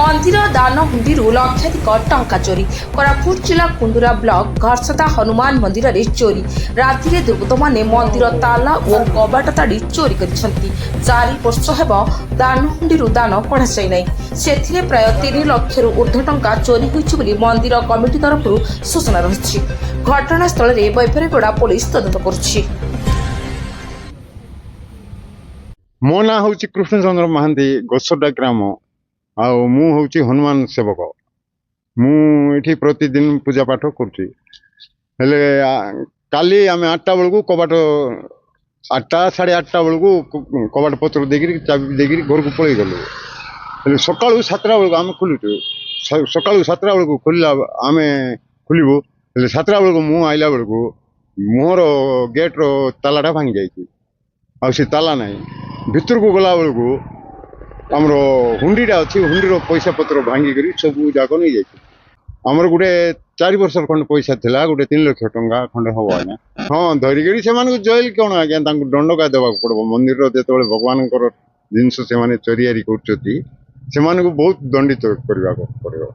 मंदिर दान हुंडीरू लक्षाधिक टंका चोरी। कोरापुट जिला कुंडुरा ब्लॉक घरसदा हनुमान मंदिर रे चोरी। राति दुर्बृत्त माने मंदिर ताला और कबाट ताड़ी चोरी करिसंती। 4 वर्ष हेब दान हुंडीरू दान कढ़ा जाय नै। सेथिरे प्राय 3 लाख रु ऊर्ध्व टंका चोरी होइछि बोली मंदिर कमिटी तरफरु सूचना रहिछि। घटनास्थल रे बैफरेगोड़ा पुलिस तदंत करुछि। मो ना हूँ कृष्णचंद्र महांती गोसडा ग्राम आउ मु हूँ हनुमान सेवक मुझे प्रतिदिन पूजा पाठ करुँचे काली आम 8टा बेलू कबाट 8टा 8:30 बेलू कबाट पत्र देकर चाबी देकर घर को पलि गलु सका 7टा बेलू आम खोलुचु सका 7टा बेलू खोलला आम खोलू 7टा बेलू मु आइला बेलू मोहर गेट्र तालाटा भांगी जाइए से ताला ना भितर को गला बेलू आमर हुंडीटा अच्छी हुंडीर पैसा पत्र भांगी कर सब जाक नहीं जाइए आमर गोटे 4 वर्ष खंड पैसा थिला गोटे 3 लाख टंका खंडे हम आज्ञा हाँ धरिकी से जेल कौन आज्ञा दंड का देवा पड़ो मंदिर जो भगवान जिनस से चोरियारी कर बहुत दंडित करने पड़ो।